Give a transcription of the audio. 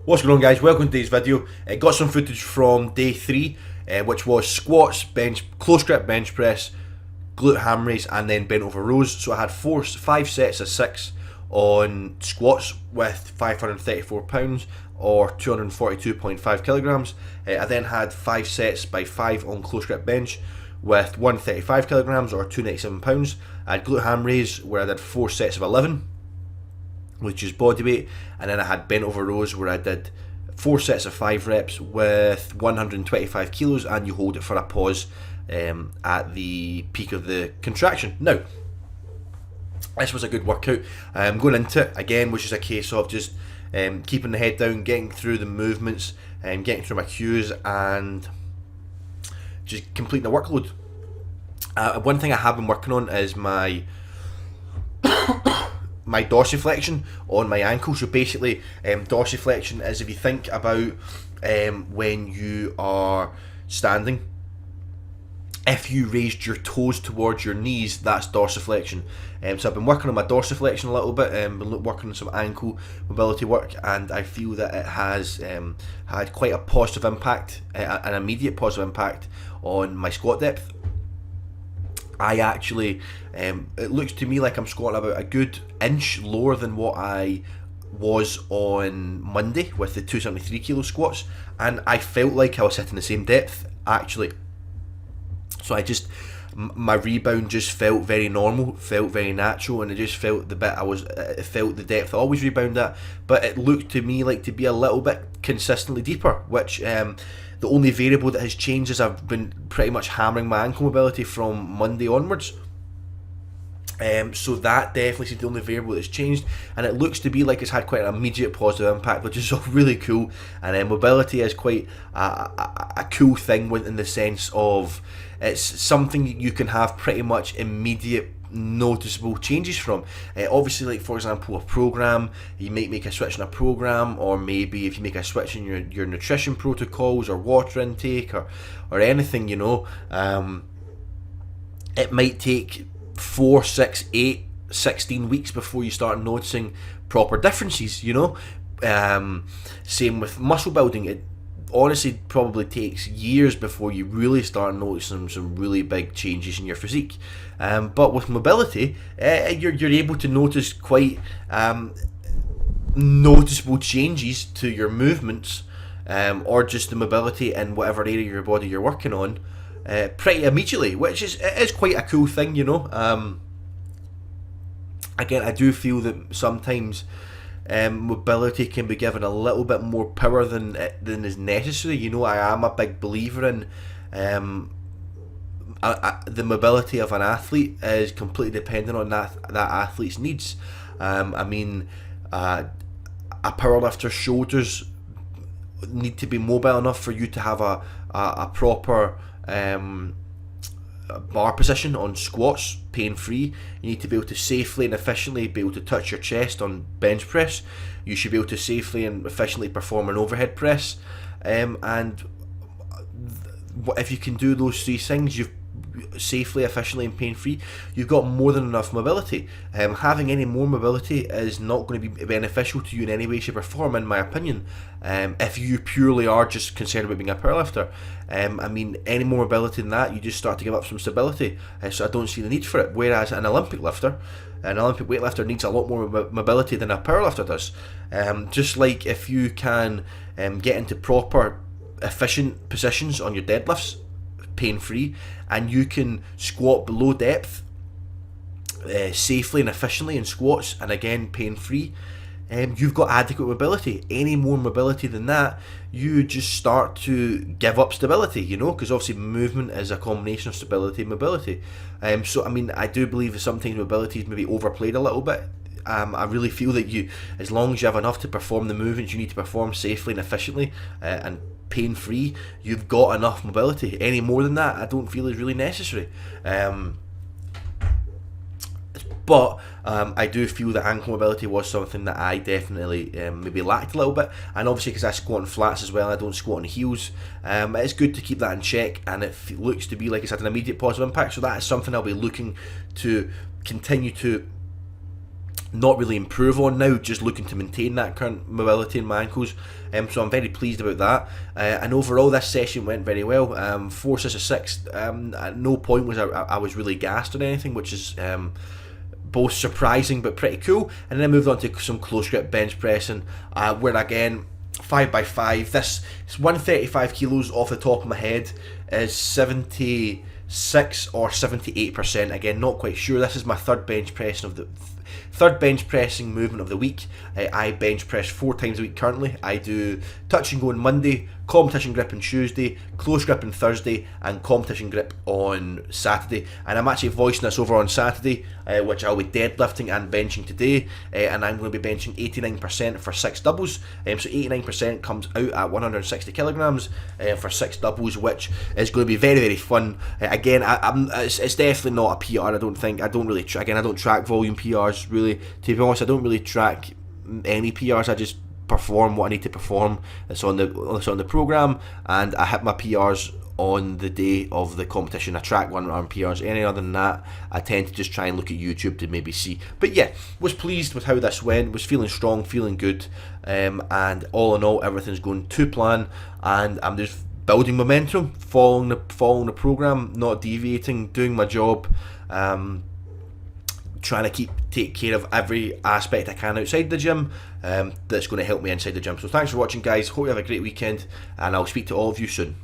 What's going on, guys? Welcome to today's video. Got some footage from day 3, which was squats, bench, close grip bench press, glute ham raise, and then bent over rows. So I had 5 sets of 6 on squats with 534 pounds or 242.5 kilograms. I then had 5 sets by 5 on close grip bench with 135 kilograms or 297 pounds. I had glute ham raise where I did 4 sets of 11, which is body weight, and then I had bent over rows where I did 4 sets of 5 reps with 125 kilos, and you hold it for a pause at the peak of the contraction. Now, this was a good workout. Going into it again was just a case of just keeping the head down, getting through the movements, getting through my cues, and just completing the workload. One thing I have been working on is my dorsiflexion on my ankle. So basically, dorsiflexion is, if you think about when you are standing, if you raised your toes towards your knees, that's dorsiflexion. So I've been working on my dorsiflexion a little bit, been working on some ankle mobility work, and I feel that it has had quite a positive impact, an immediate positive impact on my squat depth. I actually, it looks to me like I'm squatting about a good inch lower than what I was on Monday with the 273 kilo squats, and I felt like I was hitting the same depth actually. So my rebound just felt very normal, felt very natural, and it just felt it felt the depth I always rebound at, but it looked to me like to be a little bit consistently deeper, which the only variable that has changed is I've been pretty much hammering my ankle mobility from Monday onwards. So that definitely seems the only variable that's changed, and it looks to be like it's had quite an immediate positive impact, which is really cool. And mobility is quite a cool thing in the sense of it's something you can have pretty much immediate noticeable changes from. Obviously, like for example, a program, you might make a switch in a program, or maybe if you make a switch in your nutrition protocols or water intake or anything, it might take 4, 6, 8, 16 weeks before you start noticing proper differences. Same with muscle building. It honestly probably takes years before you really start noticing some really big changes in your physique. But with mobility, you're able to notice quite noticeable changes to your movements, or just the mobility in whatever area of your body you're working on, pretty immediately, which is quite a cool thing. Again, I do feel that sometimes mobility can be given a little bit more power than is necessary. I am a big believer in the mobility of an athlete is completely dependent on that athlete's needs. A powerlifter's shoulders need to be mobile enough for you to have a proper bar position on squats, pain free. You need to be able to safely and efficiently be able to touch your chest on bench press. You should be able to safely and efficiently perform an overhead press, and if you can do those 3 things, you've safely, efficiently and pain free, you've got more than enough mobility. Having any more mobility is not going to be beneficial to you in any way, shape or form, in my opinion, if you purely are just concerned about being a powerlifter. Any more mobility than that, you just start to give up some stability, so I don't see the need for it. Whereas an Olympic weightlifter needs a lot more mobility than a powerlifter does. Just like if you can get into proper efficient positions on your deadlifts pain free, and you can squat below depth safely and efficiently in squats, and again pain free, you've got adequate mobility. Any more mobility than that, you just start to give up stability, because obviously movement is a combination of stability and mobility. I do believe that sometimes mobility is maybe overplayed a little bit. I really feel that as long as you have enough to perform the movements you need to perform safely and efficiently, and pain free, you've got enough mobility. Any more than that, I don't feel is really necessary. But I do feel that ankle mobility was something that I definitely maybe lacked a little bit, and obviously because I squat on flats as well, I don't squat on heels. It's good to keep that in check, and it looks to be like it's had an immediate positive impact, so that is something I'll be looking to continue to not really improve on now, just looking to maintain that current mobility in my ankles. So I'm very pleased about that. And overall, this session went very well. 4 sets of 6. At no point was I was really gassed or anything, which is both surprising but pretty cool. And then I moved on to some close grip bench pressing, where again, 5x5. This is 135 kilos off the top of my head is 76 or 78%. Again, not quite sure. This is my third bench pressing movement of the week. I bench press 4 times a week currently. I do touch and go on Monday, competition grip on Tuesday, close grip on Thursday, and competition grip on Saturday. And I'm actually voicing this over on Saturday, which I'll be deadlifting and benching today, and I'm going to be benching 89% for 6 doubles. So 89% comes out at 160 kilograms for 6 doubles, which is going to be very, very fun. Again, it's definitely not a PR. I don't think. I don't really. I don't track volume PRs really. To be honest, I don't really track any PRs. I just perform what I need to perform. It's on the program, and I hit my PRs on the day of the competition. I track 1 arm PRs. Any other than that, I tend to just try and look at YouTube to maybe see. But yeah, was pleased with how this went. Was feeling strong, feeling good, and all in all, everything's going to plan. And I'm just building momentum, following the program, not deviating, doing my job. Trying to take care of every aspect I can outside the gym, that's going to help me inside the gym. So thanks for watching, guys. Hope you have a great weekend, and I'll speak to all of you soon.